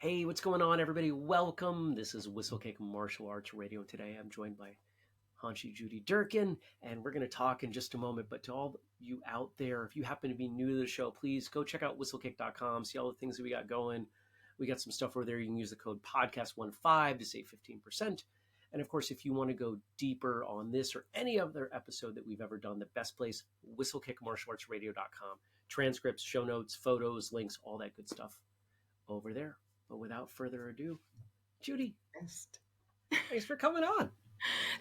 Hey, what's going on, everybody? Welcome. This is Whistlekick Martial Arts Radio. Today I'm joined by Hanshi Judy Durkin, and we're going to talk in just a moment. But to all you out there, if you happen to be new to the show, please go check out whistlekick.com, see all the things that we got going. We got some stuff over there. You can use the code podcast15 to save 15%. And of course, if you want to go deeper on this or any other episode that we've ever done, the best place, whistlekickmartialartsradio.com. Transcripts, show notes, photos, links, all that good stuff over there. But without further ado, Judy, thanks for coming on.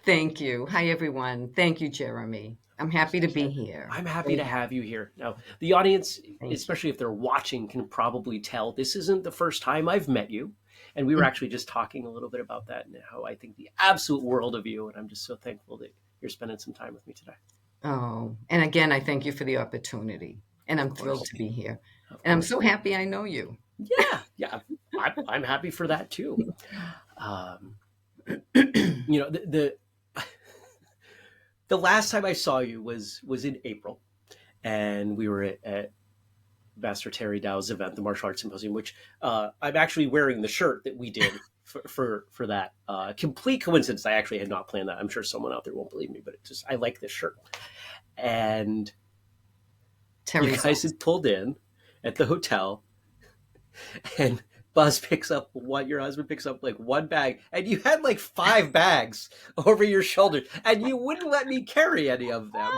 Thank you. Hi, everyone. Thank you, Jeremy. I'm happy to be here. I'm happy to have you here. Now, the audience, especially if they're watching, can probably tell this isn't the first time I've met you. And we were actually just talking a little bit about that and how I think the absolute world of you. And I'm just so thankful that you're spending some time with me today. Oh, and again, I thank you for the opportunity. And I'm thrilled to be here. And I'm so happy I know you. Yeah. I'm happy for that too. The last time I saw you was in April, and we were at Master Terry Dow's event, the Martial Arts Symposium, which I'm actually wearing the shirt that we did for that. Complete coincidence. I actually had not planned that. I'm sure someone out there won't believe me, but I like this shirt. And you guys had pulled in at the hotel, and your husband picks up like one bag, and you had like 5 bags over your shoulders, and you wouldn't let me carry any of them.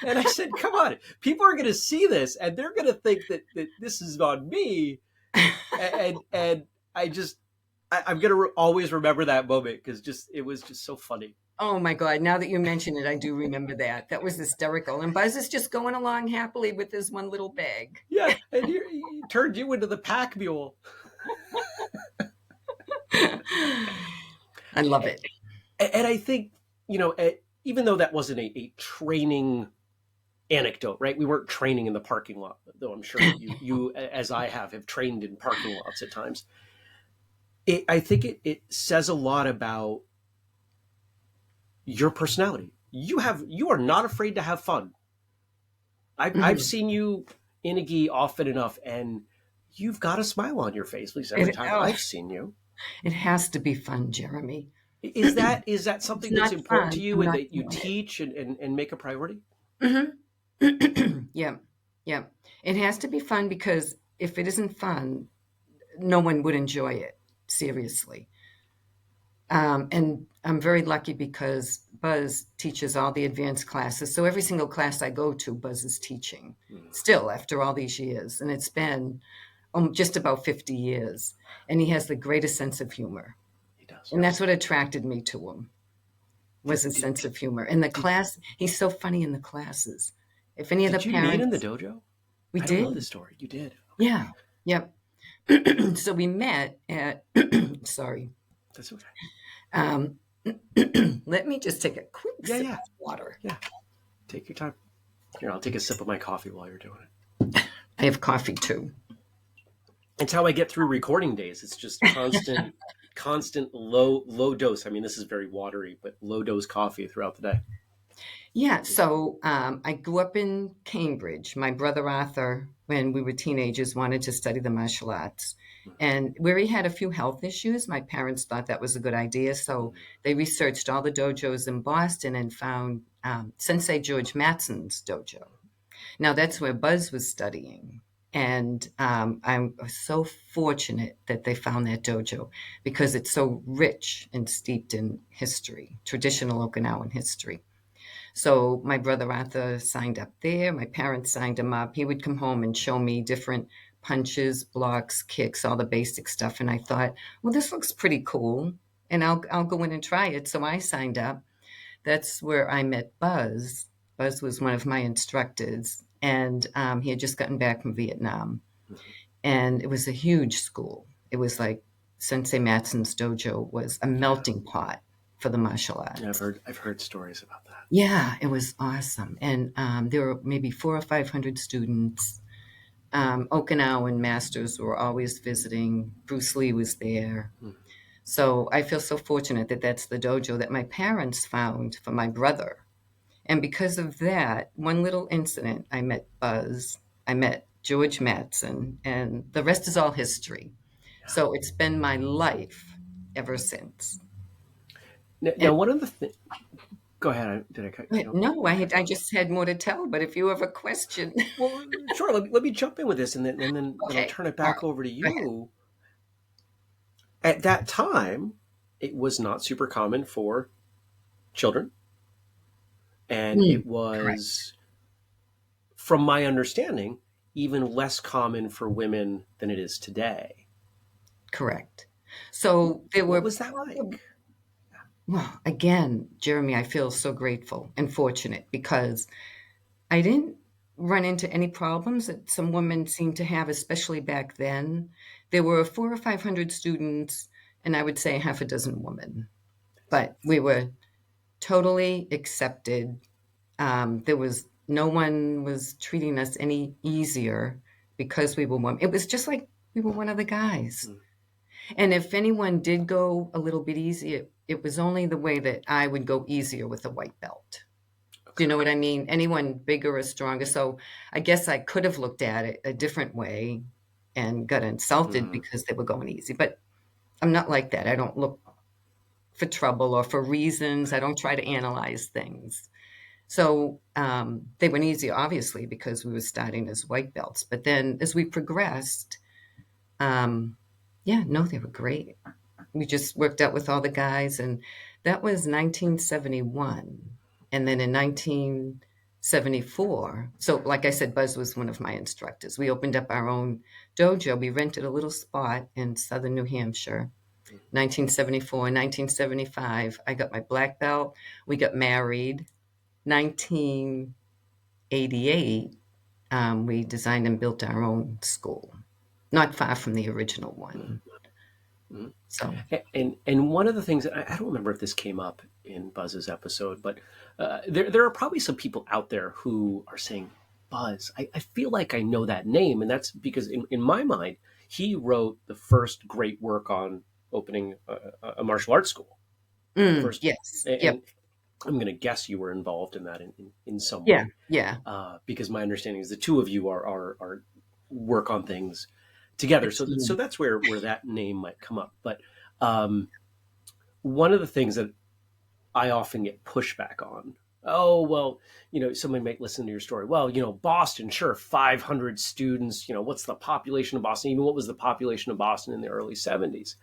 And I said, come on, people are going to see this, and they're going to think that this is on me. And I'm going to always remember that moment because it was just so funny. Oh my God. Now that you mention it, I do remember that. That was hysterical. And Buzz is just going along happily with his one little bag. Yeah. And he turned you into the pack mule. I love it. And I think, even though that wasn't a training anecdote, right? We weren't training in the parking lot, though I'm sure you as I have trained in parking lots at times. I think it says a lot about your personality. You are not afraid to have fun. I've seen you in a gi often enough, and you've got a smile on your face, at least every time I've seen you. It has to be fun, Jeremy. Is that something that's important to you and that you teach and make a priority? Mm-hmm. Yeah. It has to be fun, because if it isn't fun, no one would enjoy it, seriously. And I'm very lucky because Buzz teaches all the advanced classes. So every single class I go to, Buzz is teaching still after all these years. And it's been just about 50 years. And he has the greatest sense of humor. He does. And that's what attracted me to him, was his sense of humor. In the class, he's so funny in the classes. If any of the parents... Did you meet in the dojo? We did. I don't know this story. You did? Okay. Yeah. Yep. So we met at... Sorry. That's okay. Let me just take a quick sip of water. Yeah. Take your time. Here, I'll take a sip of my coffee while you're doing it. I have coffee too. It's how I get through recording days. It's just constant low dose. I mean, this is very watery, but low dose coffee throughout the day. Yeah. So I grew up in Cambridge. My brother Arthur, when we were teenagers, wanted to study the martial arts. And where he had a few health issues, my parents thought that was a good idea. So they researched all the dojos in Boston and found Sensei George Mattson's dojo. Now, that's where Buzz was studying. And I'm so fortunate that they found that dojo, because it's so rich and steeped in history, traditional Okinawan history. So my brother Arthur signed up there. My parents signed him up. He would come home and show me different punches, blocks, kicks, all the basic stuff. And I thought, well, this looks pretty cool, and I'll go in and try it. So I signed up. That's where I met Buzz. Buzz was one of my instructors, and he had just gotten back from Vietnam. And it was a huge school. It was like Sensei Mattson's dojo was a melting pot for the martial arts. Yeah, I've heard stories about that. Yeah, it was awesome. And there were maybe 400 or 500 students. Okinawan masters were always visiting. Bruce Lee was there. So I feel so fortunate that that's the dojo that my parents found for my brother. And because of that, one little incident, I met Buzz, I met George Mattson, and the rest is all history. So it's been my life ever since. Now, And one of the things. Go ahead. Did I cut you off? no, I just had more to tell, but if you have a question, Well, sure. Let me jump in with this, and then I'll okay. turn it All back right. over to Go ahead. you. At that time, it was not super common for children, and Mm, it correct. was, from my understanding, even less common for women than it is today. Correct. So there What were was that like? well, again, Jeremy, I feel so grateful and fortunate because I didn't run into any problems that some women seem to have, especially back then. There were 400 or 500 students, and I would say half a dozen women, but we were totally accepted. There was no one was treating us any easier because we were women. It was just like we were one of the guys. Mm, And if anyone did go a little bit easy, it was only the way that I would go easier with a white belt. Do you okay. know what I mean? Anyone bigger or stronger. So I guess I could have looked at it a different way and got insulted Mm, because they were going easy. But I'm not like that. I don't look for trouble or for reasons. I don't try to analyze things. So they went easy, obviously, because we were starting as white belts. But then as we progressed, um, yeah, no, they were great. We just worked out with all the guys, and that was 1971. And then in 1974, so like I said, Buzz was one of my instructors. We opened up our own dojo. We rented a little spot in southern New Hampshire. mm, 1974, 1975, I got my black belt. We got married. 1988, we designed and built our own school, not far from the original mm, one. mm. So, And one of the things, I don't remember if this came up in Buzz's episode, but there are probably some people out there who are saying, Buzz, I feel like I know that name. And that's because in my mind, he wrote the first great work on opening a martial arts school. The first, yes, yep, and I'm going to guess you were involved in that in some yeah, way, yeah. because my understanding is the two of you are work on things together. It's So that's where that name might come up. But um, one of the things that I often get pushback on. Oh, well, somebody might listen to your story. Well, Boston, sure, 500 students. What's the population of Boston? Even what was the population of Boston in the early 70s?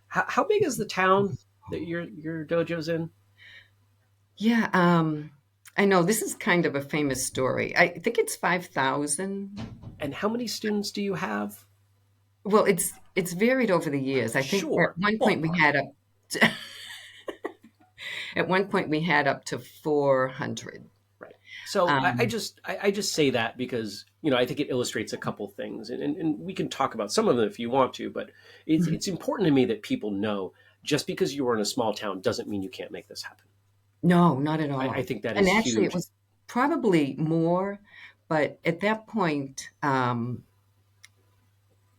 How big is the town that your dojo's in? yeah. I know this is kind of a famous story. I think it's 5,000. And how many students do you have? Well, it's varied over the years. I think Sure, ballpark. at one point we had up to 400. Right. So I Um, just I just say that because I think it illustrates a couple things, and we can talk about some of them if you want to, but it's important to me that people know just because you are in a small town doesn't mean you can't make this happen. no, not at I all. think that And is actually, it huge. was probably more, but at that point,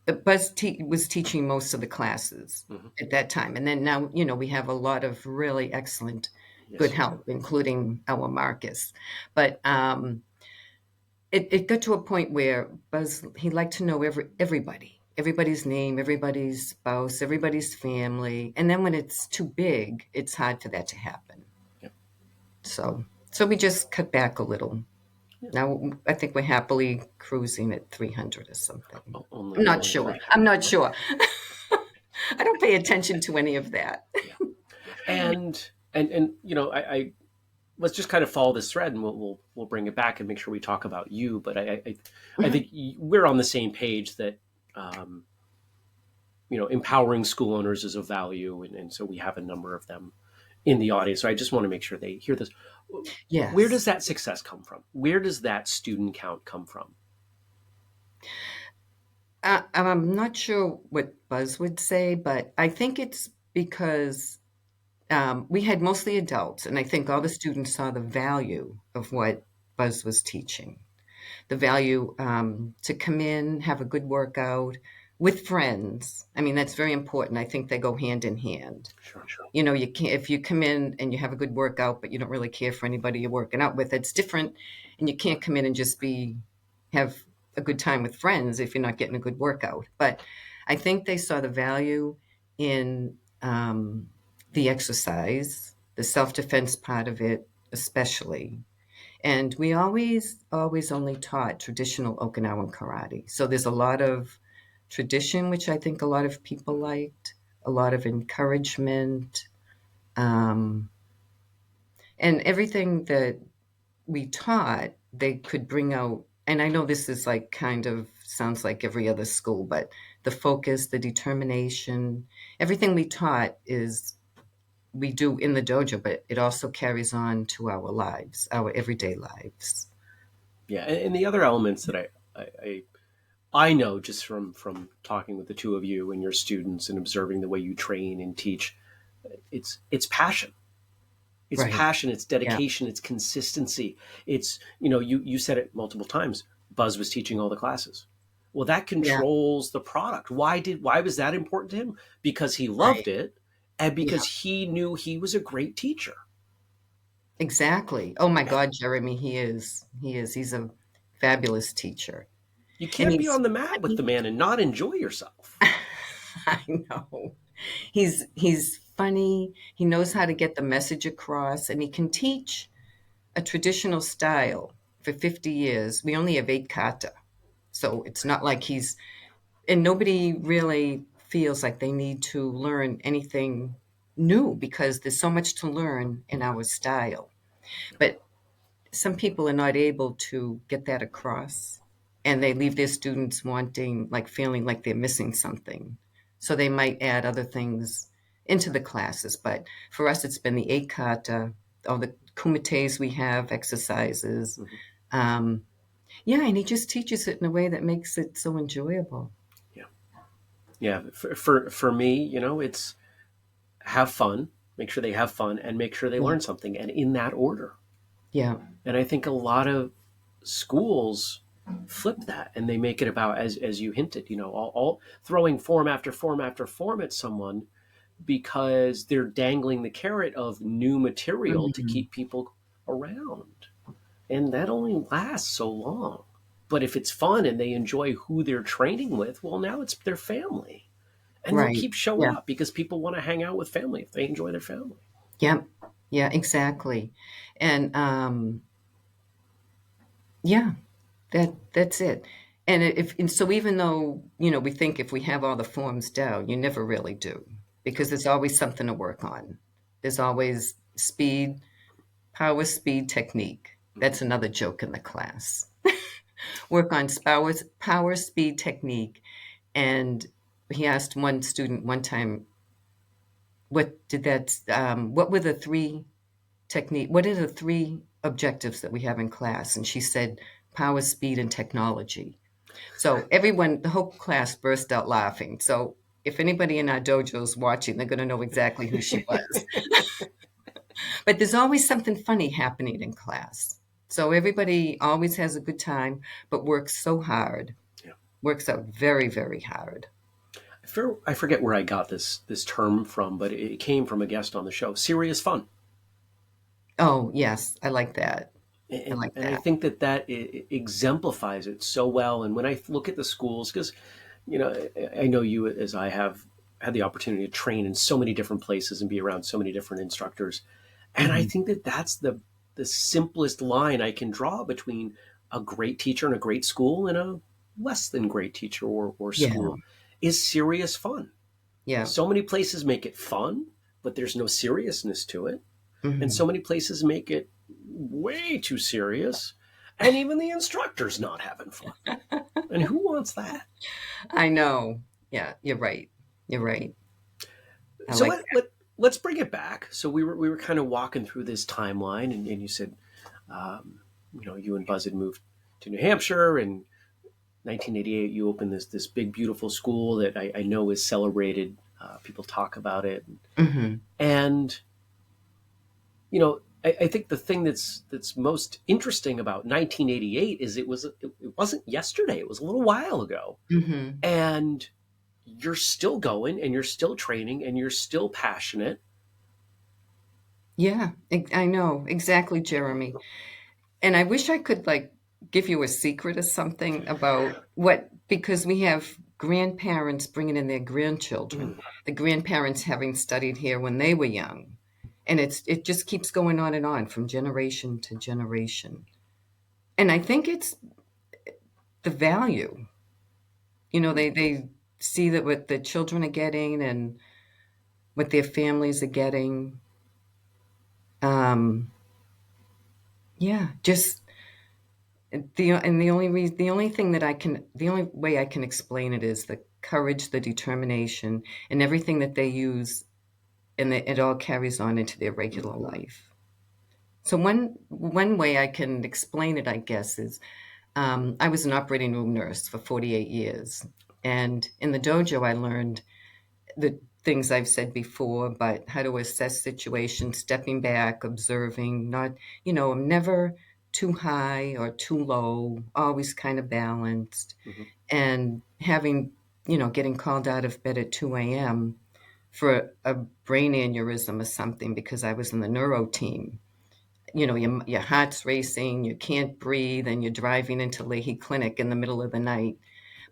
was teaching most of the classes Hmm. at that time. And then now, we have a lot of really excellent, good Yes, you do. help, including our Marcus. But it got to a point where Buzz, he liked to know everybody's name, everybody's spouse, everybody's family. And then when it's too big, it's hard for that to happen. Yeah. So we just cut back a little. Yeah. Now I think we're happily cruising at 300 or something. I'm Only not only sure. three. I'm not sure. I don't pay attention to any of that. Yeah. And I let's just kind of follow this thread, and we'll bring it back and make sure we talk about you. But I Mhm. think we're on the same page that empowering school owners is of value, and so we have a number of them in the audience. So I just want to make sure they hear this. Where Yes. does that success come from? Where does that student count come from? I'm not sure what Buzz would say, but I think it's because we had mostly adults, and I think all the students saw the value of what Buzz was teaching. The value to come in, have a good workout with friends. I mean, that's very important. I think they go hand in hand. Sure. You can't if you come in and you have a good workout, but you don't really care for anybody you're working out with. It's different, and you can't come in and just have a good time with friends if you're not getting a good workout. But I think they saw the value in the exercise, the self defense part of it, especially. And we always only taught traditional Okinawan karate. So there's a lot of tradition, which I think a lot of people liked, a lot of encouragement, um, and everything that we taught, they could bring out. And I know this is like kind of sounds like every other school, but the focus, the determination, everything we taught is we do in the dojo, but it also carries on to our lives, our everyday lives. Yeah, and the other elements that I know just from talking with the two of you and your students and observing the way you train and teach, it's passion. It's Right. passion, it's Yeah. dedication, it's consistency. It's, you said it multiple times. Buzz was teaching all the classes. Well, that Yeah. controls the product. Why was that important to him? Because he Right. loved it and Yeah. because he knew he was a great teacher. Exactly. Oh my God, Jeremy, he is. He is. He's a fabulous teacher. You And can't be he's on the mat with the funny. man and not enjoy yourself. I know. He's funny. He knows how to get the message across, and he can teach a traditional style for 50 years. We only have 8 kata. So it's not like he's and nobody really feels like they need to learn anything new because there's so much to learn in our style. But some people are not able to get that across, and they leave their students wanting, like feeling like they're missing something. So they might add other things into the classes. But for us, it's been the 8 kata, all the kumites we have, exercises. Mhm. Um, yeah, and he just teaches it in a way that makes it so enjoyable. Yeah. Yeah. For me, it's have fun, make sure they have fun, and make sure they Yeah, learn something, and in that order. yeah, And I think a lot of schools flip that and they make it about, as you hinted, all throwing form after form after form at someone because they're dangling the carrot of new material to mhm, keep people around. And that only lasts so long. But if it's fun and they enjoy who they're training with, well, now it's their family. And they'll right. keep showing Yeah, up because people want to hang out with family if they enjoy their family. yeah, yeah, exactly. And yeah, that's it. And so even though, we think if we have all the forms down, you never really do because there's always something to work on. There's always speed, power, speed, technique. Mhm. That's another joke in the class. Work on power, speed, technique. And he asked one student one time, what were the what are the three objectives that we have in class? And she said, power, speed, and technology. So everyone, the whole class burst out laughing. So if anybody in our dojo is watching, they're going to know exactly who she was. But there's always something funny happening in class. So everybody always has a good time, but works so hard, Yeah. works out very, very hard. I forget where I got this term from, but it came from a guest on the show. Serious fun. Oh, yes, I like that. I And, like and I that. think that exemplifies it so well. And when I look at the schools, because I know you as I have had the opportunity to train in so many different places and be around so many different instructors, and I Mhm. think that that's the simplest line I can draw between a great teacher and a great school and a less than great teacher or Yeah, school is serious fun. yeah. So many places make it fun, but there's no seriousness to it. And so Mhm. many places make it way too serious. And even the instructor's not having fun. And who wants that? I know. Yeah, you're right. You're right. I So like let's bring it back. So we were kind of walking through this timeline, and you said, you and Buzz had moved to New Hampshire, and 1988 you opened this big beautiful school that I know is celebrated. People talk about it, that. Mhm. and I think the thing that's most interesting about 1988 is it wasn't yesterday. It was a little while ago, Mhm. and you're still going, and you're still training, and you're still passionate. Yeah, I know exactly, Jeremy. And I wish I could like give you a secret or something about what, because we have grandparents bringing in their grandchildren, Mm, the grandparents having studied here when they were young. And it just keeps going on and on from generation to generation. And I think it's the value. mm, They see that what the children are getting and what their families are getting. Um, yeah, just the only thing that the only way I can explain it is the courage, the determination, and everything that they use, and it all carries on into their mm, regular life. So one way I can explain it, I guess, is I was an operating room nurse for 48 years, and in the dojo, I learned the things I've said before, but how to assess situations, stepping back, observing, not, I'm never too high or too low, always kind of balanced. mhm, And getting called out of bed at 2 a.m. for a brain aneurysm or something because I was in the neuro team. Your heart's racing, you can't breathe, and you're driving into Leahy Clinic in the middle of the night.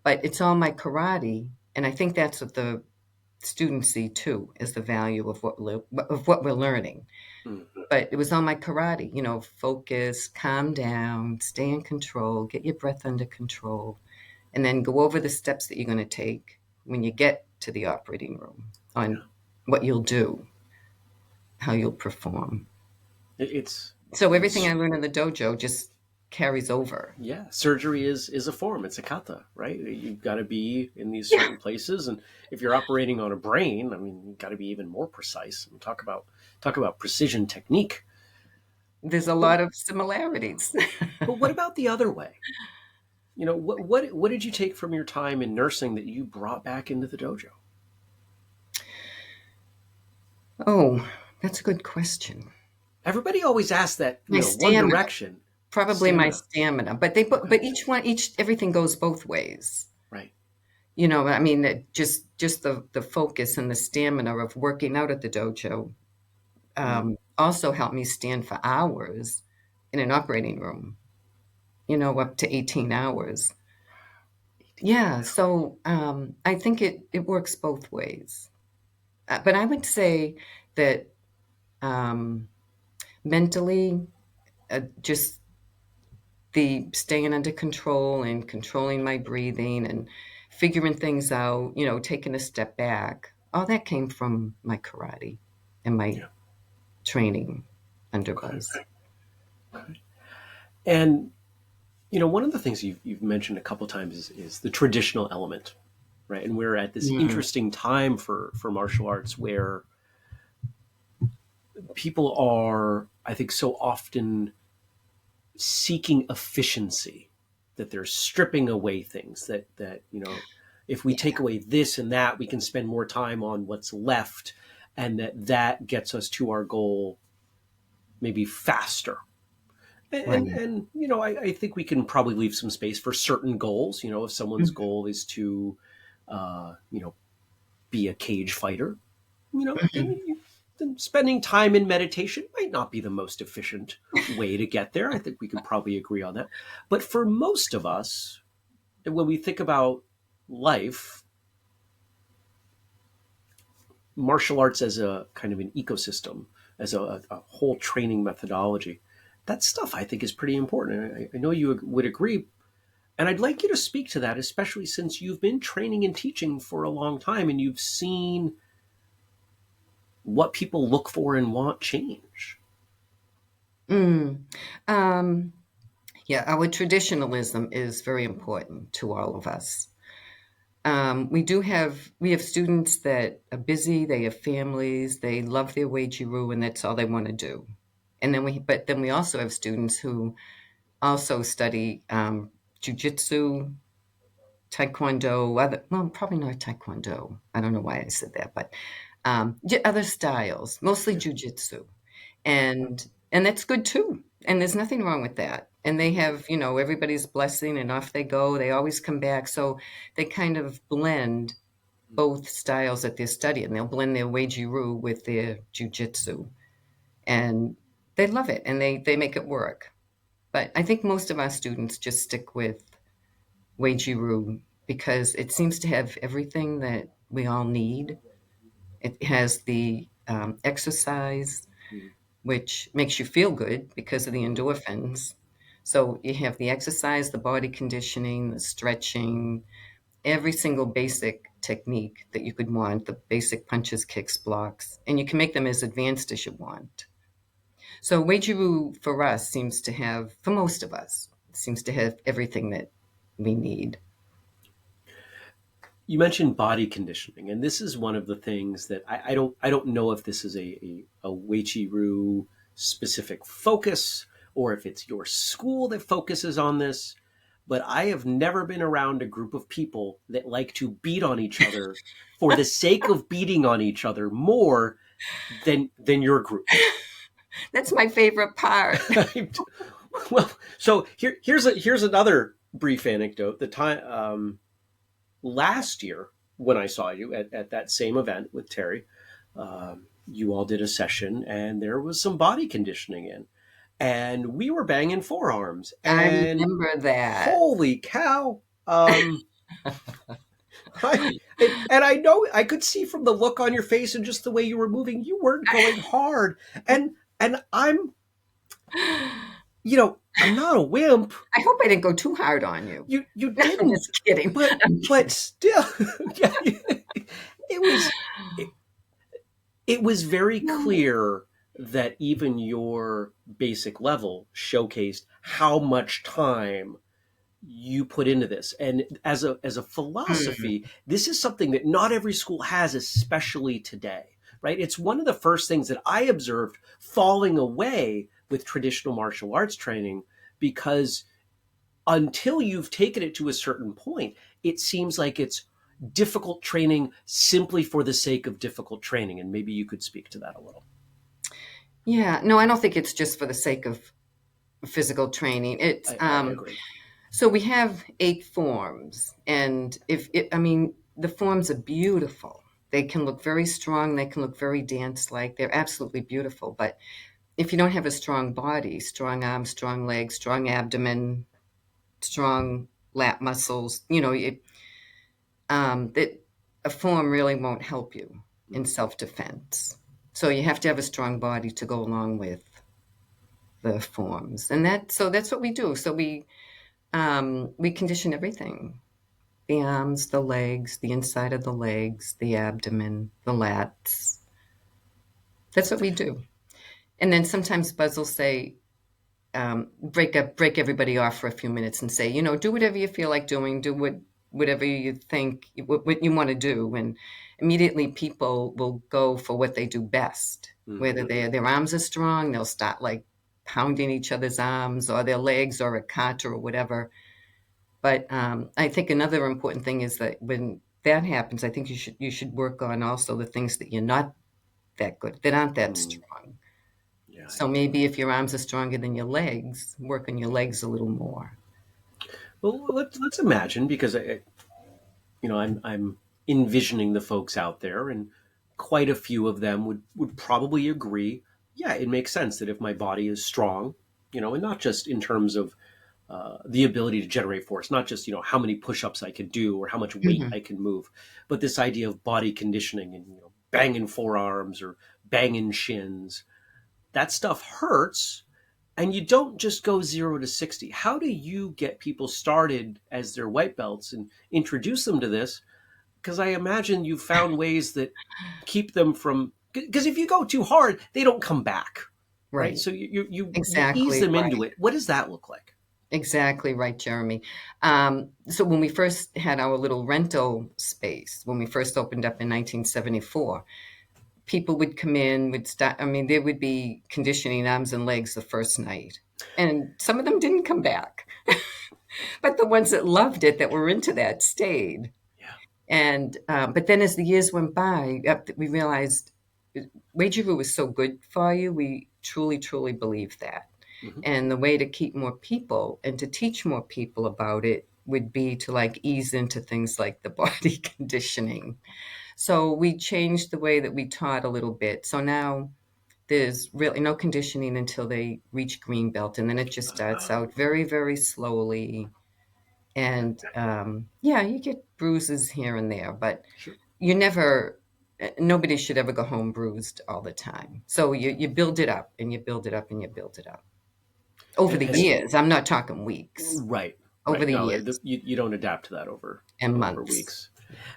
But it's all my karate. And I think that's what the students see too, is the value of what we're learning. mm. But it was on my karate, focus, calm down, stay in control, get your breath under control, and then go over the steps that you're going to take when you get to the operating room on Yeah. what you'll do, how you'll perform. It's So everything it's I learned in the dojo just carries over. yeah. Surgery is a form. It's a kata, right? You've got to be in these Yeah, certain places, and if you're operating on a brain, I mean, you've got to be even more precise. And talk about precision technique. there's a But lot of similarities. but what about the other way? What did you take from your time in nursing that you brought back into the dojo? Oh, that's a good question. Everybody always asks that, My one stamina. direction. Probably my Stamina. stamina, but Okay. each everything goes both ways. Right. I mean, just the focus and the stamina of working out at the dojo Mm. also helped me stand for hours in an operating room. Up to 18 hours. 18 Yeah, hours. so I think it works both ways. But I would say that um, mentally, just the staying under control and controlling my breathing and figuring things out, taking a step back. All that came from my karate and my Yeah. training under Okay. buzz. Okay. And one of the things you've mentioned a couple times is the traditional element, right? And we're at this Mm, interesting time for martial arts where people are, I think, so often seeking efficiency that they're stripping away things that if we yeah, take away this and that, we can spend more time on what's left, and that gets us to our goal maybe faster. right. I think we can probably leave some space for certain goals. If someone's Mm, goal is to, uh, you know, be a cage fighter, then, mhm. then spending time in meditation might not be the most efficient way to get there. I think we can probably agree on that. But for most of us, when we think about life, martial arts as a kind of an ecosystem, as a whole training methodology, that stuff I think is pretty important. I know you would agree. And I'd like you to speak to that, especially since you've been training and teaching for a long time and you've seen what people look for and want change. Mm. Um, yeah, our traditionalism is very important to all of us. We have students that are busy, they have families, they love their Weijiru, and that's all they want to do. But then we also have students who also study jujitsu, taekwondo, well, probably not taekwondo. I don't know why I said that, but other styles, mostly Yeah. jujitsu, and that's good too. And there's nothing wrong with that. And they have, everybody's blessing, and off they go. They always come back, so they kind of blend both styles that they're studying. They'll blend their Weijiru with their jujitsu, and they love it, and they make it work. But I think most of our students just stick with Weijiru because it seems to have everything that we all need. It has the exercise, Mhm. which makes you feel good because of the Mhm. endorphins. So you have the exercise, the body conditioning, the stretching, every single basic technique that you could want, the basic punches, kicks, blocks, and you can make them as advanced as you want. So Weijiru for us seems to have, for most of us, seems to have everything that we need. You mentioned body conditioning, and this is one of the things that I don't know if this is a Weichi specific focus or if it's your school that focuses on this. But I have never been around a group of people that like to beat on each other for the sake of beating on each other more than your group. That's my favorite part. Well, so here's another brief anecdote. The time last year when I saw you at that same event with Terry, you all did a session and there was some body conditioning in, and we were banging forearms. I And remember that. holy cow! I and I know I could see from the look on your face and just the way you were moving, you weren't going hard. And I'm not a wimp. I hope I didn't go too hard on you. You No, I'm didn't, just kidding. but I'm but kidding. still, yeah, it was it, it was very No. clear that even your basic level showcased how much time you put into this. And as a Mm, philosophy, this is something that not every school has, especially today. Right? It's one of the first things that I observed falling away with traditional martial arts training, because until you've taken it to a certain point, it seems like it's difficult training simply for the sake of difficult training. And maybe you could speak to that a little. yeah, no, I don't think it's just for the sake of physical training. It's I agree. so we have 8 forms, and if it, I mean, the forms are beautiful. They can look very strong. They can look very dance-like. They're absolutely beautiful. But if you don't have a strong body, strong arms, strong legs, strong abdomen, strong lat muscles, that a form really won't help you in Mhm. self-defense. So you have to have a strong body to go along with the forms, and that's what we do. So we condition everything: the arms, the legs, the inside of the legs, the abdomen, the lats. That's what we do. And then sometimes Buzz will say, break everybody off for a few minutes and say, do whatever you feel like doing, do whatever you think what you want to do, and immediately people will go for what they do best. Whether Mhm. their arms are strong, they'll start like pounding each other's arms or their legs or a kata or whatever. But I think another important thing is that when that happens, I think you should work on also the things that you're not that good, that aren't that Mhm. strong. Yeah, I So get maybe if your arms are stronger than your legs, work on your legs a little more. Well, let's imagine, because I'm envisioning the folks out there, and quite a few of them would probably agree. Yeah, it makes sense that if my body is strong, and not just in terms of the ability to generate force, not just how many push-ups I can do or how much weight Mhm. I can move, but this idea of body conditioning and banging forearms or banging shins. That stuff hurts, and you don't just go 0 to 60. How do you get people started as their white belts and introduce them to this? Because I imagine you found ways that keep them from. Because if you go too hard, they don't come back, right? Right. So you ease Exactly them into right. it. What does that look like? Exactly right, Jeremy. So when we first had our little rental space, when we first opened up in 1974, people would come in, would start, I mean, they would be conditioning arms and legs the first night. And some of them didn't come back, but the ones that loved it, that were into that, stayed. Yeah. And but then as the years went by, we realized Weijiru was so good for you. We truly, truly believe that. Hmm. And the way to keep more people and to teach more people about it would be to like ease into things like the body conditioning. So we changed the way that we taught a little bit. So now there's really no conditioning until they reach green belt, and then it just starts out very, very slowly. And yeah, you get bruises here and there, but Sure. you never. Nobody should ever go home bruised all the time. So you build it up and you build it up and you build it up over the And years. I'm not talking weeks. right, Over right. the No, years you don't adapt to that and over months. weeks.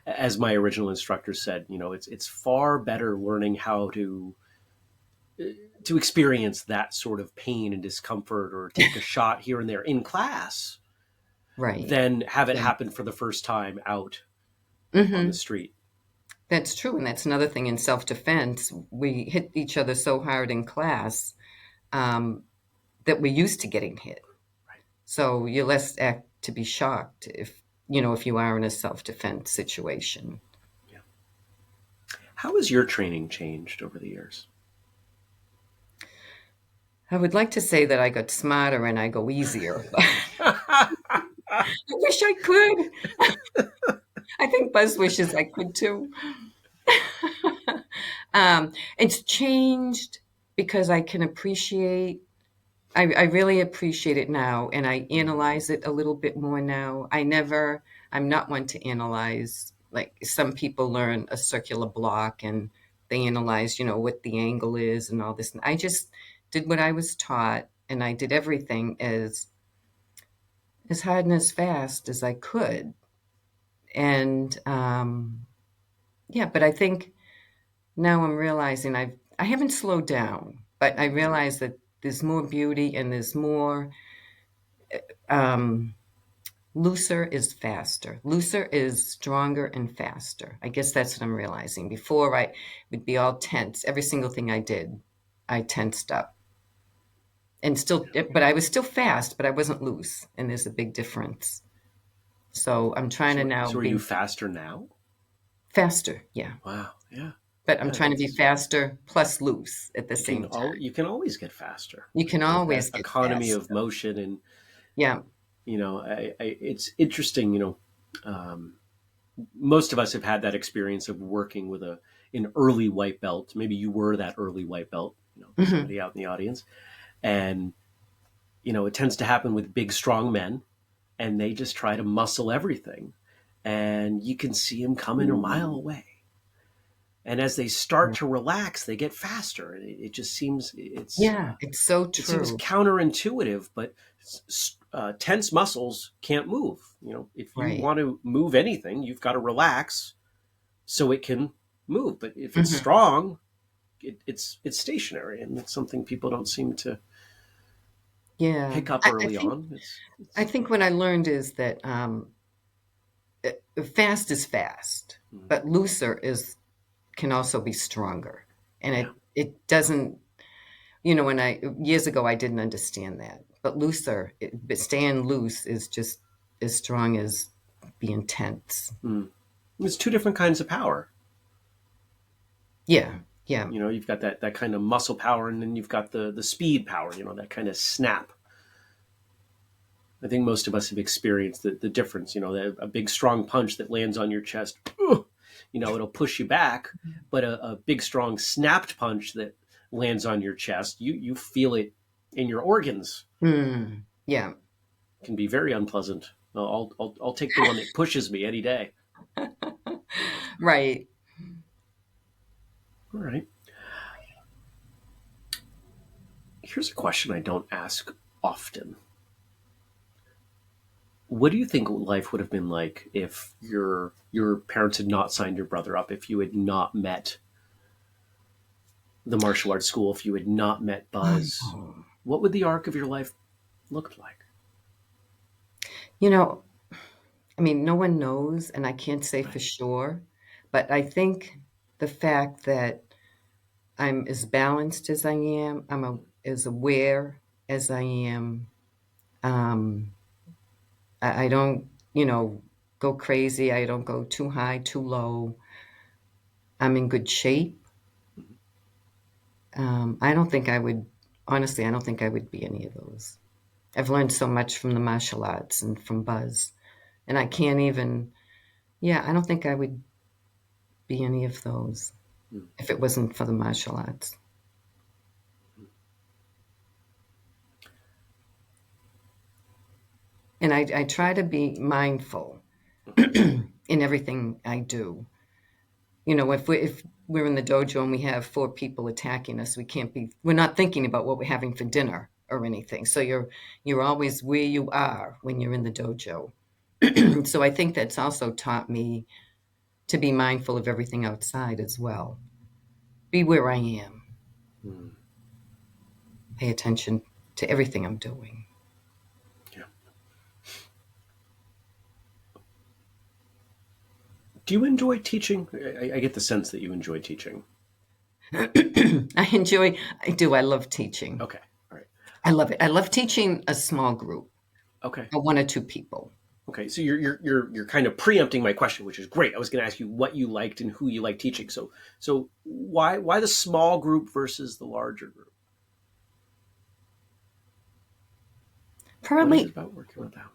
As my original instructor said, it's far better learning how to experience that sort of pain and discomfort or take a shot here and there in class Right. than have it Yeah. happen for the first time out on the Hmm. street. That's true, and that's another thing in self-defense. We hit each other so hard in class um, that we're used to getting hit. Right. So you're less apt to be shocked if you are in a self-defense situation. Yeah. How has your training changed over the years? I would like to say that I got smarter and I go easier. I wish I could. I think Buzz wishes I could too. It's changed because I can appreciate. I really appreciate it now, and I analyze it a little bit more now. I'm not one to analyze. Like some people learn a circular block and they analyze, what the angle is and all this. And I just did what I was taught, and I did everything as hard and as fast as I could. And yeah, but I think now I'm realizing I haven't slowed down, but I realize that there's more beauty and there's more. Um, Looser is faster. Looser is stronger and faster. I guess that's what I'm realizing. Before I would be all tense. Every single thing I did, I tensed up. And still, but I was still fast, but I wasn't loose. And there's a big difference. So I'm trying to now So are you be faster now? faster. Yeah. Wow. Yeah. But I'm Yeah. trying to be faster plus loose at the You can same time. you can always get faster You can with that always get economy of faster. motion. And Yeah. it's interesting. Most of us have had that experience of working with an early white belt. Maybe you were that early white belt. Hmm. Somebody out in the audience, and it tends to happen with big, strong men, and they just try to muscle everything, and you can see them coming a mile away. And as they start to relax, they get faster. It just seems Yeah. It's so it seems true. counterintuitive, but tense muscles can't move. If you Right. want to move anything, you've got to relax so it can move. But if it's Hmm. strong, it's stationary, and it's something people don't seem to Yeah. pick up I early think on. I It's think what I learned is that fast is fast, but looser is can also be stronger, and yeah, it doesn't. When I years ago I didn't understand that, but but staying loose is just as strong as being tense. it's two different kinds of power. Yeah, yeah, You've got that kind of muscle power, and then you've got the speed power. That kind of snap. I think most of us have experienced the difference. A big strong punch that lands on your chest, it'll push you back. But a big strong snapped punch that lands on your chest, you feel it in your organs. yeah. It can be very unpleasant. I'll take the one that pushes me any day. Right. All right. Here's a question I don't ask often. What do you think life would have been like if your parents had not signed your brother up, if you had not met the martial arts school, if you had not met Buzz? Oh. What would the arc of your life look like? You know, I mean, no one knows, and I can't say for Right. sure, but I think the fact that I'm as balanced as I am, as aware as I am. Um, I don't, go crazy. I don't go too high, too low. I'm in good shape. I don't think I would, honestly, I don't think I would be any of those. I've learned so much from the martial arts and from Buzz, and I can't even, yeah, I don't think I would be any of those if it wasn't for the martial arts. And I try to be mindful Mhm. in everything I do. You know, if we're in the dojo and we have four people attacking us, we're not thinking about what we're having for dinner or anything. So you're always where you are when you're in the dojo. So I think that's also taught me to be mindful of everything outside as well. Be where I am. Mm. Pay attention to everything I'm doing. Yeah. Do you enjoy teaching? I get the sense that you enjoy teaching. I do. I love teaching. Okay. All right. I love it. I love teaching a small group, Okay. one or two people. Okay. So you're kind of preempting my question, which is great. I was going to ask you what you liked and who you like teaching. So why the small group versus the larger group? What is it Probably, about working with them?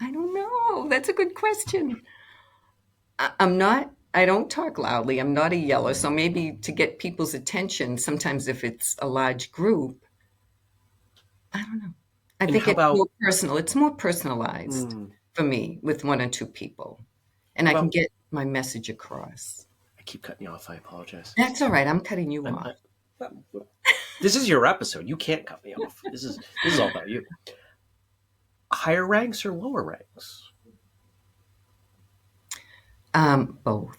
I don't know. That's a good question. I'm not, I don't talk loudly. I'm not a yeller. So maybe to get people's attention, sometimes if it's a large group, I don't know. I And think how it's more about personal. It's more personalized mm, for me with one or two people. And how I can about get my message across. I keep cutting you off. I apologize. That's all right. I'm cutting you I'm, off. I, this is your episode. You can't cut me off. This is all about you. Higher ranks or lower ranks? Both.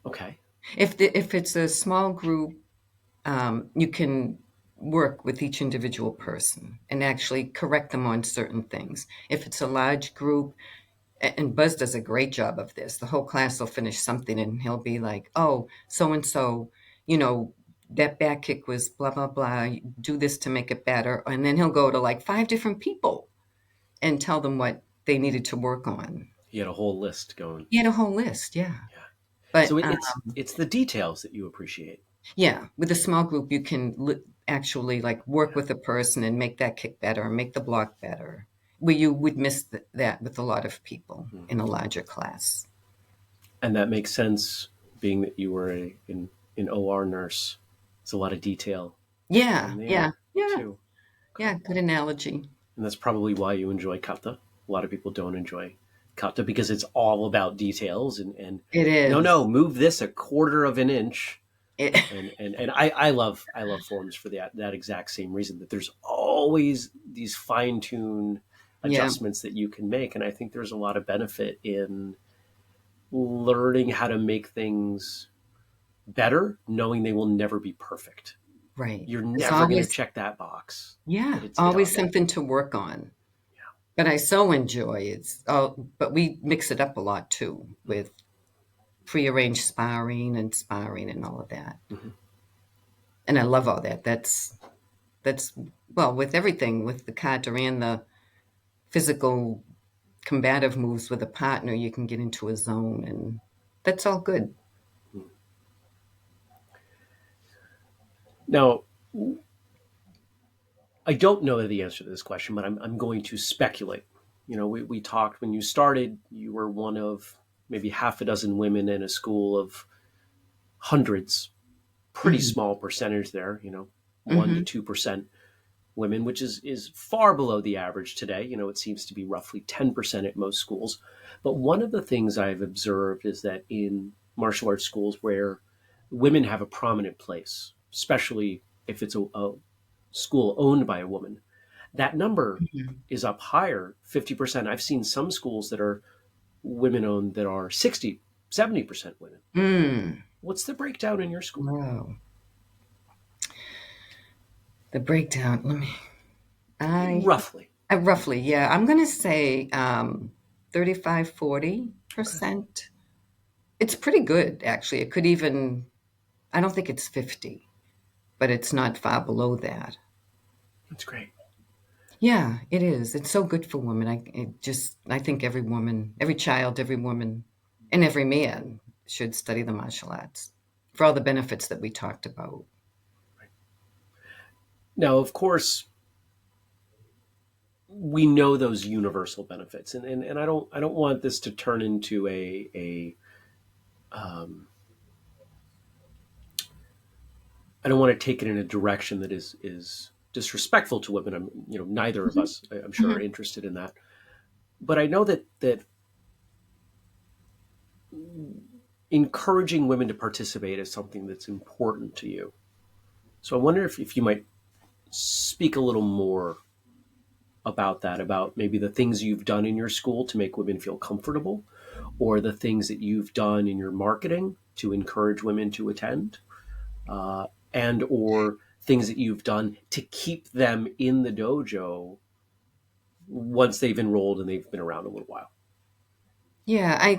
Okay. If it's a small group, you can work with each individual person and actually correct them on certain things. If it's a large group, and Buzz does a great job of this, the whole class will finish something and he'll be like, "Oh, so and so, you know, that back kick was blah blah blah. Do this to make it better," and then he'll go to like five different people and tell them what they needed to work on. He had a whole list going. He had a whole list, yeah. Yeah. But So it's the details that you appreciate. yeah, with a small group, you can actually like work Yeah. with a person and make that kick better and make the block better, where you would miss that with a lot of people Mm. in a larger class. And that makes sense, being that you were an OR nurse. There's a lot of detail Yeah, in yeah, there yeah, too. Okay. yeah. Good analogy. And that's probably why you enjoy kata. A lot of people don't enjoy kata because it's all about details and It no, is. move this a quarter of an inch. It, And I love forms for that exact same reason, that there's always these fine tune yeah, adjustments that you can make. And I think there's a lot of benefit in learning how to make things better, knowing they will never be perfect. right. You're There's never going to always, check that box yeah, that it's always done. something to work on. Yeah. But I so enjoy it. But we mix it up a lot too with prearranged sparring and all of that. Mm-hmm. And I love all that. That's well with everything with the kata and the physical combative moves with a partner. You can get into a zone, and that's all good. Now, I don't know the answer to this question, but I'm going to speculate. We talked when you started, you were one of maybe half a dozen women in a school of hundreds, pretty Hmm. small percentage there, 1 to Hmm. 2% women, which is far below the average today. It seems to be roughly 10% at most schools. But one of the things I've observed is that in martial arts schools where women have a prominent place, especially if it's a school owned by a woman, that number Hmm. is up higher, 50%. I've seen some schools that are women owned that are 60, 70% women. Mm. What's the breakdown in your school? Wow. The breakdown. Let me. I Roughly. roughly, yeah. I'm gonna say 35, Okay. 40%. It's pretty good, actually. It could even. I don't think it's 50, but it's not far below that. That's great. Yeah, it is. It's so good for women. I think every woman, every child, every woman, and every man should study the martial arts for all the benefits that we talked about. Now, of course, we know those universal benefits, and I don't want this to turn into a I don't want to take it in a direction that is disrespectful to women. Neither of Mhm. us, I'm sure, are Mhm. interested in that. But I know that encouraging women to participate is something that's important to you. So I wonder if you might speak a little more about that, about maybe the things you've done in your school to make women feel comfortable, or the things that you've done in your marketing to encourage women to attend, and or things that you've done to keep them in the dojo once they've enrolled and they've been around a little while. Yeah,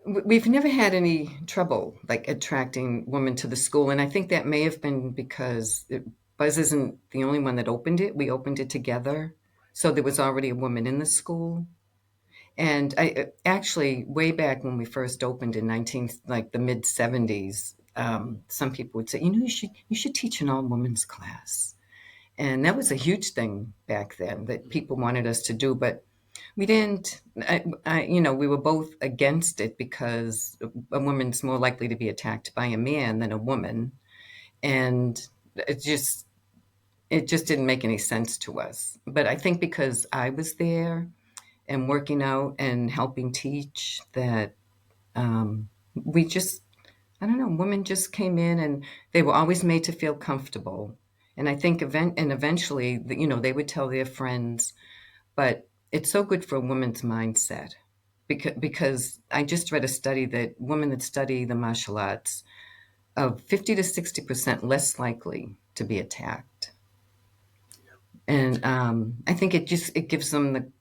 we've never had any trouble like attracting women to the school, and I think that may have been because Buzz isn't the only one that opened it. We opened it together, so there was already a woman in the school. And I actually, way back when we first opened in like the mid 70s, some people would say, you should teach an all women's class, and that was a huge thing back then that people wanted us to do, but we didn't. We were both against it because a woman's more likely to be attacked by a man than a woman, and it just it just didn't make any sense to us. But I think because I was there and working out and helping teach, that we just I don't know, women just came in and they were always made to feel comfortable. And I think eventually, they would tell their friends, but it's so good for a woman's mindset because I just read a study that women that study the martial arts are 50 to 60% less likely to be attacked. And I think it gives them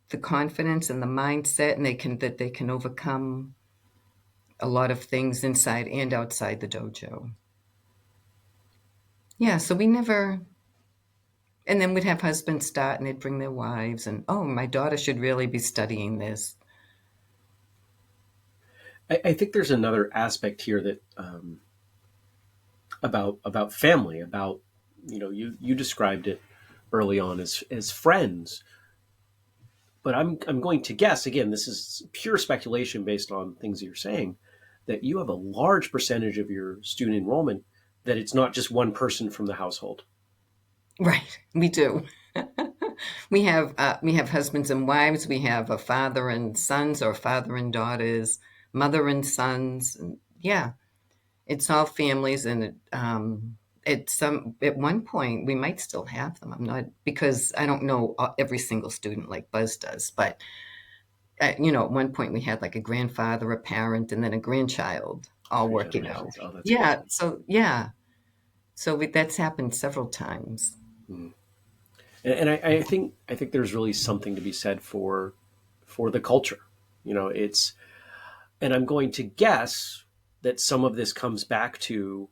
the confidence and the mindset, and they can overcome a lot of things inside and outside the dojo. Yeah, so we never. And then we'd have husbands start and they'd bring their wives, and oh, my daughter should really be studying this. I think there's another aspect here that about family, about you described it early on as friends, but I'm going to guess, again, this is pure speculation based on things that you're saying, that you have a large percentage of your student enrollment that it's not just one person from the household. Right, we do. We have husbands and wives. We have a father and sons, or father and daughters, mother and sons. And yeah, it's all families, and at one point we might still have them. I'm not because I don't know every single student like Buzz does, but at one point we had like a grandfather, a parent, and then a grandchild all Three working out. generations. Oh, that's great. Yeah, that's happened several times. Mm. And I think there's really something to be said for the culture. It's and I'm going to guess that some of this comes back to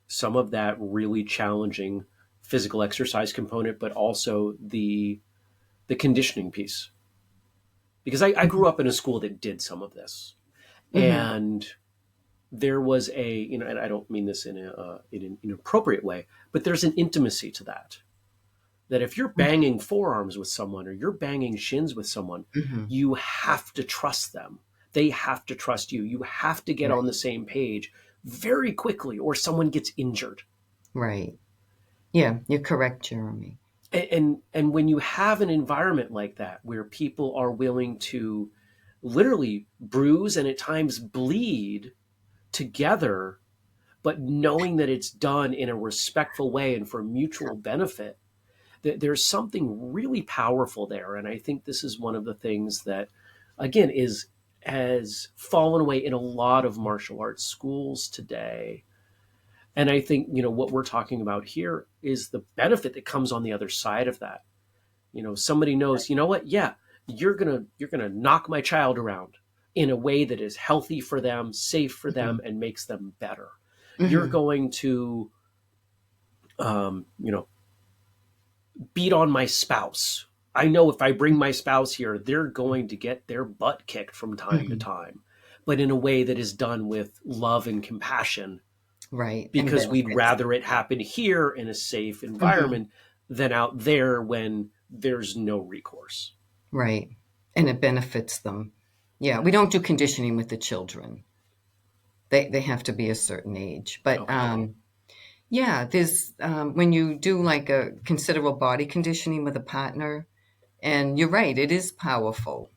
some of that really challenging physical exercise component, but also the conditioning piece. Because I grew Mhm. up in a school that did some of this, Mhm. and there was and I don't mean this in an inappropriate way, but there's an intimacy to that. That if you're Mhm. banging forearms with someone or you're banging shins with someone, Mhm. you have to trust them. They have to trust you. You have to get on Right. the same page very quickly, or someone gets injured. Right. Yeah, you're correct, Jeremy. And when you have an environment like that where people are willing to literally bruise and at times bleed together, but knowing that it's done in a respectful way and for mutual benefit, there's something really powerful there. And I think this is one of the things that, again, is has fallen away in a lot of martial arts schools today. And I think what we're talking about here is the benefit that comes on the other side of that. Somebody knows, what, yeah, you're gonna knock my child around in a way that is healthy for them, safe for them, Mhm. and makes them better. You're Mhm. going to um, you know beat on my spouse. I know if I bring my spouse here, they're going to get their butt kicked from time to Mhm. time, but in a way that is done with love and compassion, Right, and because we'd benefits. rather it happen here in a safe Mhm. environment than out there when there's no recourse. Right, and it benefits them. Yeah, Yeah. we don't do conditioning with the children. They have to be a certain age, but Okay. Yeah, there's when you do like a considerable body conditioning with a partner, and you're right, it is powerful.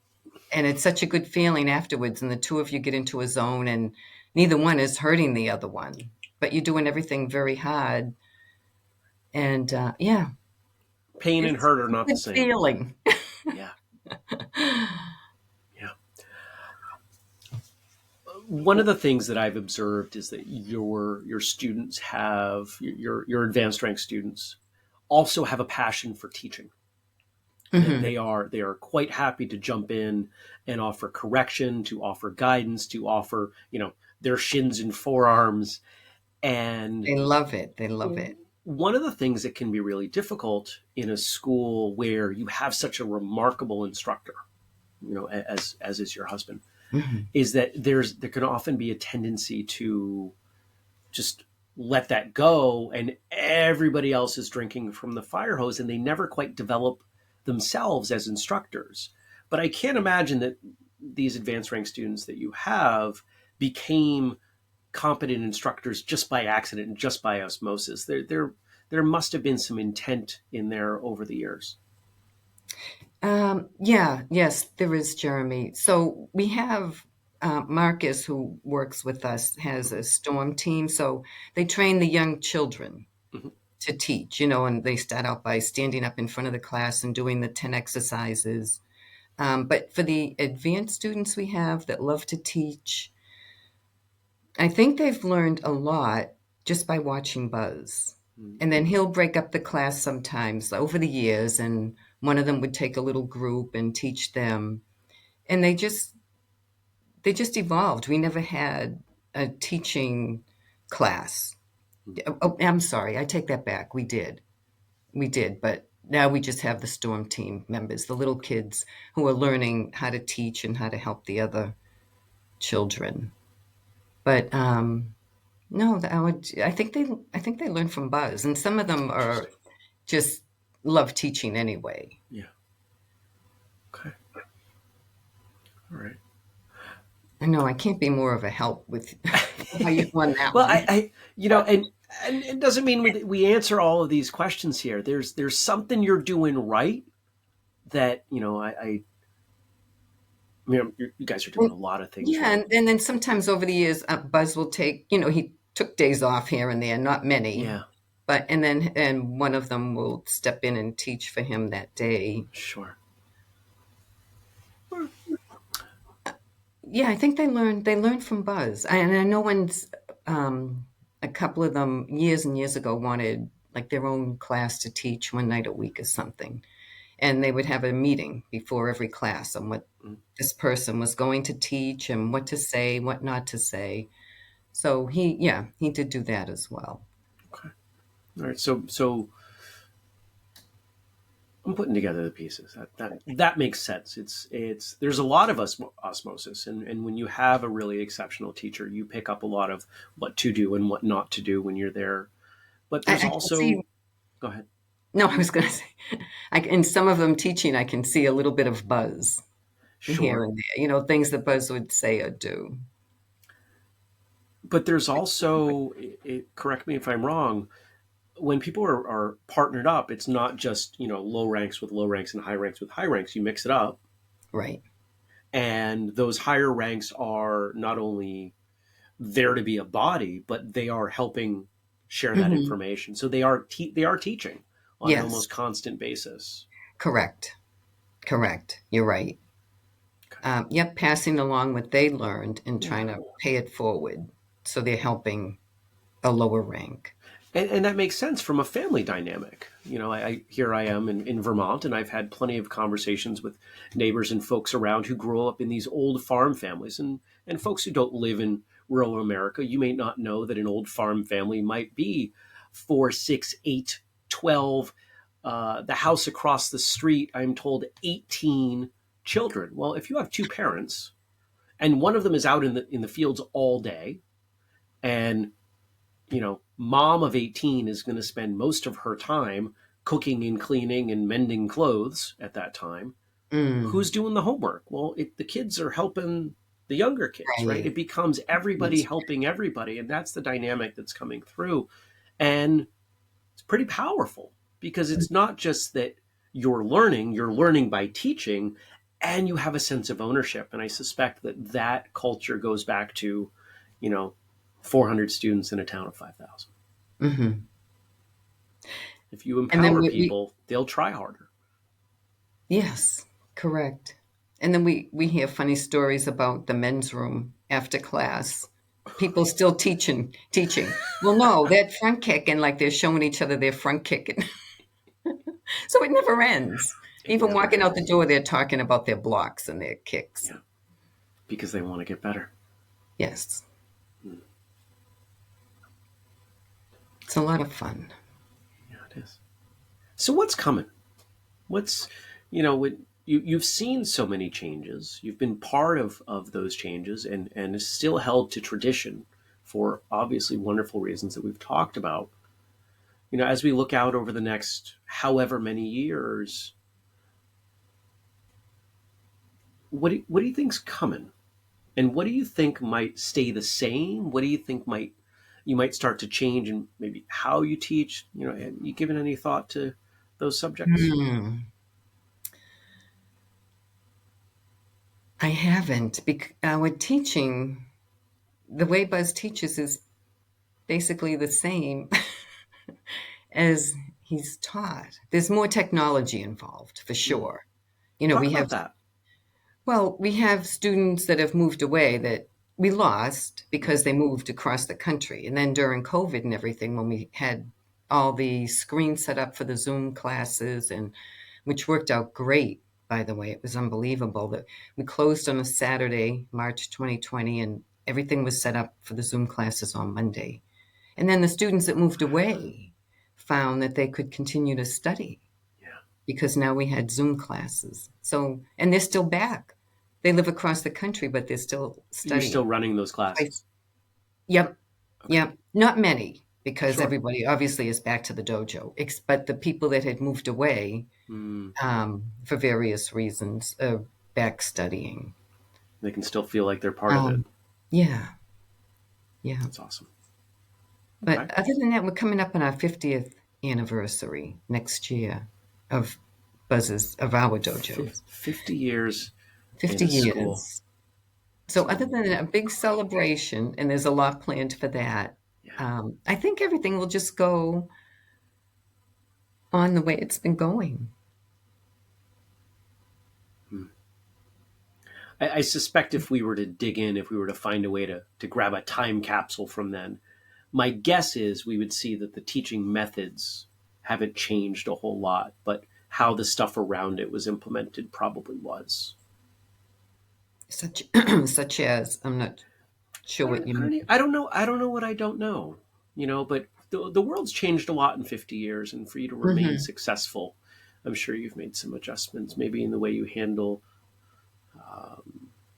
And it's such a good feeling afterwards, and the two of you get into a zone, and neither one is hurting the other one, but you're doing everything very hard. And yeah, Pain and it's hurt are a not the good same. feeling. Yeah, yeah. One of the things that I've observed is that your students have your advanced rank students also have a passion for teaching. That Hmm. they are quite happy to jump in and offer correction, to offer guidance, to offer their shins and forearms. And They love it. They love it. one of the things that can be really difficult in a school where you have such a remarkable instructor, as is your husband, Hmm. is that there can often be a tendency to just let that go, and everybody else is drinking from the fire hose, and they never quite develop themselves as instructors. But I can't imagine that these advanced rank students that you have became competent instructors just by accident and just by osmosis. There must have been some intent in there over the years. Yeah, yes, there is, Jeremy. So we have Marcus, who works with us, has a storm team. So they train the young children Mhm. to teach, and they start out by standing up in front of the class and doing the 10 exercises. But for the advanced students we have that love to teach, I think they've learned a lot just by watching Buzz. And then he'll break up the class sometimes over the years, and one of them would take a little group and teach them. And they just evolved. We never had a teaching class. Oh, I'm sorry, I take that back. We did, but now we just have the storm team members, the little kids who are learning how to teach and how to help the other children. But no, I think they learn from Buzz, and some of them are Interesting. just love teaching anyway. Yeah. Okay. All right. I know I can't be more of a help with how you won that Well, one. and it doesn't mean we answer all of these questions here. There's something you're doing right that you guys are doing And, a lot of things yeah, right. and then sometimes over the years, Buzz will take. He took days off here and there, not many, Yeah. but and one of them will step in and teach for him that day. Sure. Yeah, I think they learned from Buzz. And I know um, a couple of them years and years ago wanted like their own class to teach one night a week or something. And they would have a meeting before every class on what Mm, this person was going to teach and what to say, what not to say. So he did do that as well. okay. All right. So I'm putting together the pieces. That makes sense. It's there's a lot of osmosis, and when you have a really exceptional teacher, you pick up a lot of what to do and what not to do when you're there. But I there's can see. also go ahead. No, I was going to say, in some of them teaching, I can see a little bit of Buzz here Sure. and there. Things that Buzz would say or do. But there's also correct me if I'm wrong. When people are partnered up, it's not just low ranks with low ranks and high ranks with high ranks. You mix it up, Right. and those higher ranks are not only there to be a body, but they are helping share that Hmm. information. So they are teaching on an Yes. almost constant basis. Correct. Correct. You're right. Okay. Yep. Passing along what they learned and Yeah. trying to pay it forward. So they're helping a lower rank. And that makes sense from a family dynamic. Here I am in Vermont, and I've had plenty of conversations with neighbors and folks around who grow up in these old farm families, and folks who don't live in rural America. You may not know that an old farm family might be 4, 6, 8, 12. The house across the street, I'm told, 18 children. Well, if you have two parents and one of them is out in the fields all day, and mom of 18 is going to spend most of her time cooking and cleaning and mending clothes at that time. Mm, Who's doing the homework? Well, the kids are helping the younger kids, right? right. It becomes everybody Yes. helping everybody. And that's the dynamic that's coming through. And it's pretty powerful because it's not just that you're learning by teaching, and you have a sense of ownership. And I suspect that that culture goes back to, you know, 400 students in a town of 5,000. Hmm. If you And then empower people, they'll try harder. yes, correct. And then we hear funny stories about the men's room after class. People still teaching. Well, no, that front kick, and like they're showing each other their front kick. So it never ends. It Even never walking out the ends. door, they're talking about their blocks and their kicks. Yeah, because they want to get better. Yes, it's a lot of fun. Yeah, it is. So what's coming? What's, you've seen so many changes. You've been part of those changes, and is still held to tradition for obviously wonderful reasons that we've talked about. As we look out over the next however many years, what do you think's coming? And what do you think might stay the same? What do you think you might start to change, and maybe how you teach? Have you given any thought to those subjects? Hmm. I haven't. With teaching, the way Buzz teaches is basically the same as he's taught. There's more technology involved, for Hmm. sure. Talk We have, about that. well, we have students that have moved away that we lost Right. because they moved across the country. And then during COVID and everything, when we had all the screens set up for the Zoom classes, and which worked out great, by the way, it was unbelievable that we closed on a Saturday, March 2020, and everything was set up for the Zoom classes on Monday. And then the students that moved away found that they could continue to study Yeah. because now we had Zoom classes. So, and they're still back. They live across the country, but they're still You're still studying. running those Twice. classes. Yep, Okay. yep. Not many because Sure. everybody obviously is back to the dojo. But the people that had moved away Mm, for various reasons are back studying. they can still feel like they're part of it. Um, yeah, yeah. That's awesome. Okay. But other than that, we're coming up on our 50th anniversary next year of of our dojos. 50 years in 50 a school. years. So, So, other than a big celebration, and there's a lot planned for that, yeah. I think everything will just go on the way it's been going. Hmm. I suspect if we were to dig in, if we were to find a way to grab a time capsule from then, my guess is we would see that the teaching methods haven't changed a whole lot, but how the stuff around it was implemented probably was. Such, such as, I'm not sure what you mean. I don't know. I don't know what I don't know. But the world's changed a lot in 50 years, and for you to remain Hmm. successful, I'm sure you've made some adjustments, maybe in the way you handle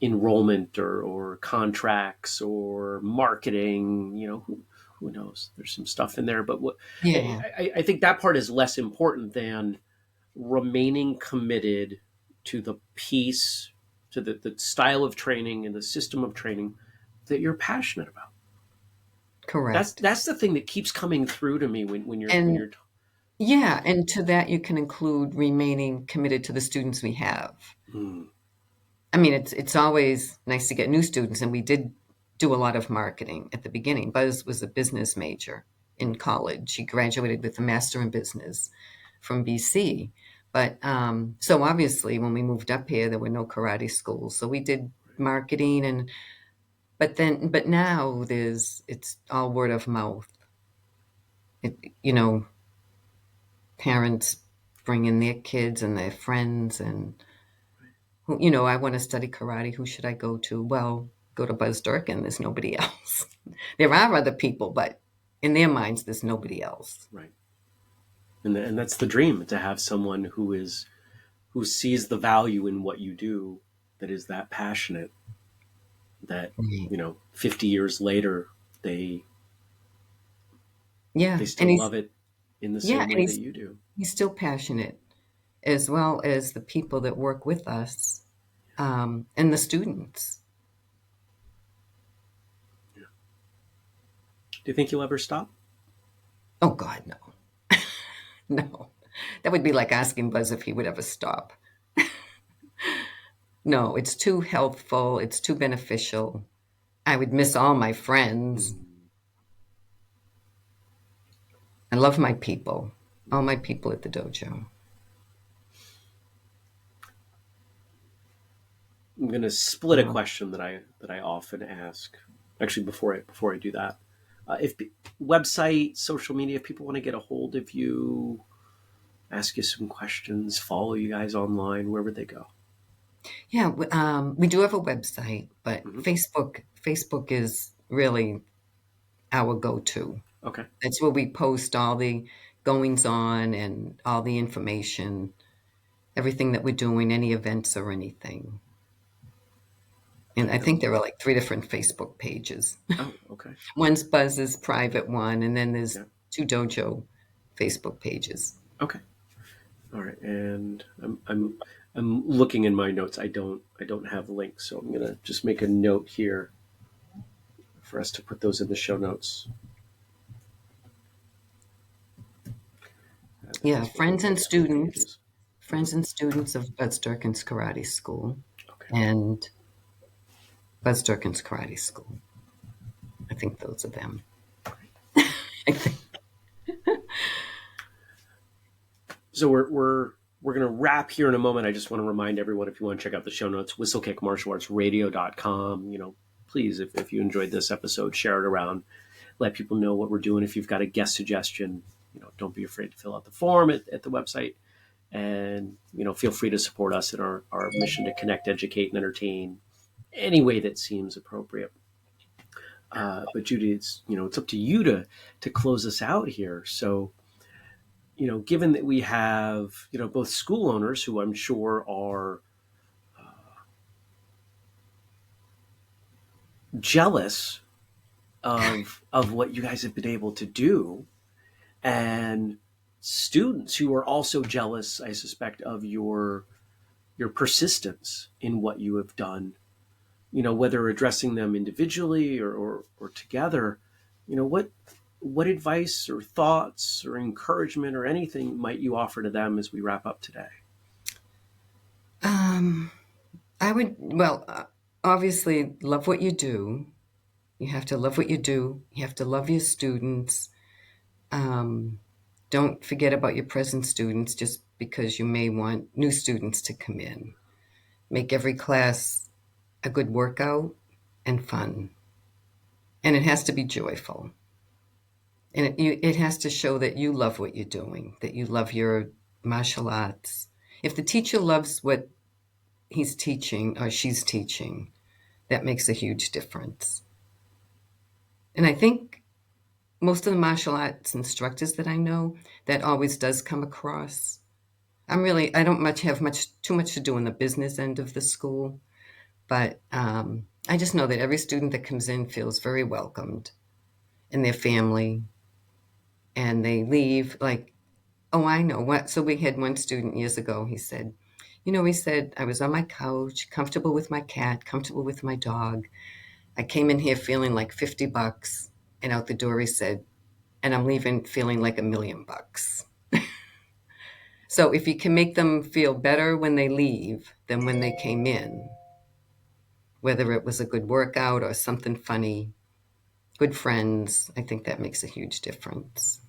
enrollment or contracts or marketing. Who knows? There's some stuff in there, but Yeah, I think that part is less important than remaining committed to the piece, to the style of training and the system of training that you're passionate about. That's correct. that's the thing that keeps coming through to me when you're And yeah, and to that you can include remaining committed to the students we have. mm, I mean, it's always nice to get new students, and we did do a lot of marketing at the beginning. Buzz was a business major in mm, college. He graduated with a master in business from BC. But so obviously, when we moved up here, there were no karate schools, so we did marketing, and but now it's all word of mouth. It, you know, parents bring in their kids and their friends, and I want to study karate. Who should I go to? Well, go to Buzz Durkin. There's nobody else. There are other people, but in their minds, there's nobody else. right. And that's the dream, to have someone who sees the value in what you do, that is that passionate, that Right. 50 years later they Yeah, they and still love it in the same way that you do. he's still passionate, as well as the people that work with us, and the students. Yeah. Do you think you'll ever stop? Oh, God, no. No. That would be like asking Buzz if he would ever stop. No, it's too healthful. It's too beneficial. I would miss all my friends. Mm. I love my people, all my people at the dojo. I'm going to split a question that I often ask. Actually, before I do that, if website, social media, if people want to get a hold of you, ask you some questions, follow you guys online, where would they go? Yeah, we do have a website, but Hmm. Facebook is really our go-to. Okay. That's where we post all the goings on and all the information, everything that we're doing, any events or anything. And Okay. I think there are like three different Facebook pages. Oh, okay. One's Buzz's private one, and then there's Yeah. two dojo Facebook pages. Okay. All right. And I'm looking in my notes. I don't have links, so I'm gonna just make a note here for us to put those in the show notes. The Yeah, Facebook and Facebook pages. Hmm. friends and students of Buzz Durkin's Karate School Okay. and Buzz Durkin's Karate School. I think those are them. I think. So we're going to wrap here in a moment. I just want to remind everyone, if you want to check out the show notes, whistlekickmartialartsradio.com. Please, if you enjoyed this episode, share it around. Let people know what we're doing. If you've got a guest suggestion, don't be afraid to fill out the form at the website. And, feel free to support us in our mission to connect, educate, and entertain any way that seems appropriate. But Judy, it's up to you to close us out here. So, given that we have, both school owners who I'm sure are jealous of what you guys have been able to do, and students who are also jealous, I suspect, of your persistence in what you have done, whether addressing them individually or together, what advice or thoughts or encouragement or anything might you offer to them as we wrap up today? Um, I would, well, obviously, love what you do. You have to love what you do. You have to love your students. Um, don't forget about your present students just because you may want new students to come in. Make every class a good workout and fun. And it has to be joyful. And it has to show that you love what you're doing, that you love your martial arts. If the teacher loves what he's teaching or she's teaching, that makes a huge difference. And I think most of the martial arts instructors that I know, that always does come across. I don't have too much to do in the business end of the school, but I just know that every student that comes in feels very welcomed in their family, and they leave like, oh, I know what. So we had one student years ago. He said, I was on my couch, comfortable with my cat, comfortable with my dog. I came in here feeling like $50, and out the door he said, and I'm leaving feeling like $1,000,000. So if you can make them feel better when they leave than when they came in, whether it was a good workout or something funny, good friends, I think that makes a huge difference.